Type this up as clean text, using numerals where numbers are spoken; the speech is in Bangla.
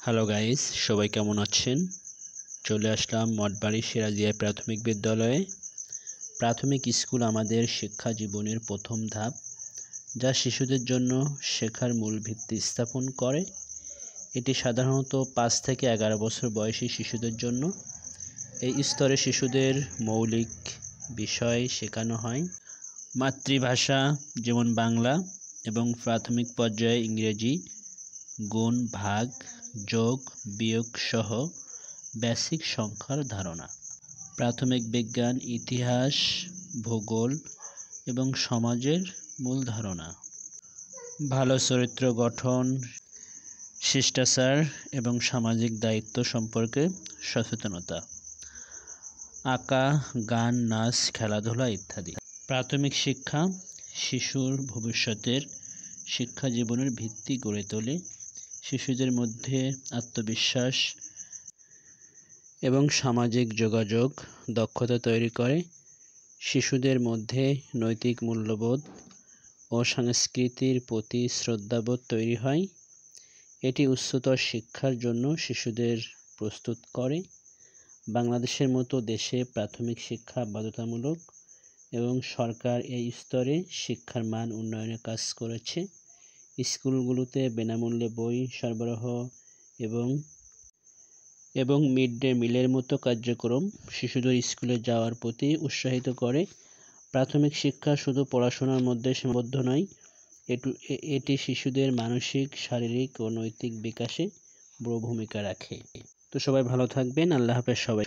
হ্যালো গাইস, সবাই কেমন আছেন? চলে আসলাম মঠবাড়ি সিরাজিয়া প্রাথমিক বিদ্যালয়ে। প্রাথমিক স্কুল আমাদের শিক্ষা জীবনের প্রথম ধাপ, যা শিশুদের জন্য শেখার মূল ভিত্তি স্থাপন করে। এটি সাধারণত 5 থেকে 11 বছর বয়সী শিশুদের জন্য। এই স্তরে শিশুদের মৌলিক বিষয় শেখানো হয়। মাতৃভাষা যেমন বাংলা এবং প্রাথমিক পর্যায়ে ইংরেজি, গুণ, ভাগ, যোগ, বিয়োগ সহ বেসিক সংখ্যার ধারণা। প্রাথমিক বিজ্ঞান, ইতিহাস, ভূগোল এবং সমাজের মূল ধারণা। ভালো চরিত্র গঠন, শিষ্টাচার এবং সামাজিক দায়িত্ব সম্পর্কে সচেতনতা। আঁকা, গান, নাচ, খেলাধুলা ইত্যাদি। প্রাথমিক শিক্ষা শিশুর ভবিষ্যতের শিক্ষা জীবনের ভিত্তি গড়ে তোলে। শিশুদের মধ্যে আত্মবিশ্বাস এবং সামাজিক যোগাযোগ দক্ষতা তৈরি করে। শিশুদের মধ্যে নৈতিক মূল্যবোধ ও সংস্কৃতির প্রতি শ্রদ্ধাবোধ তৈরি হয়। এটি উচ্চতর শিক্ষার জন্য শিশুদের প্রস্তুত করে। বাংলাদেশের মতো দেশে প্রাথমিক শিক্ষা বাধ্যতামূলক এবং সরকার এই স্তরে শিক্ষার মান উন্নয়নের কাজ করেছে। স্কুলগুলোতে বিনামূল্যে বই সরবরাহ এবং মিড ডে মিলের মতো কার্যক্রম শিশুদের স্কুলে যাওয়ার প্রতি উৎসাহিত করে। প্রাথমিক শিক্ষা শুধু পড়াশোনার মধ্যে সীমাবদ্ধ নয়, এটি শিশুদের মানসিক, শারীরিক ও নৈতিক বিকাশে বড় ভূমিকা রাখে। তো সবাই ভালো থাকবেন। আল্লাহ হাফেজ সবাই।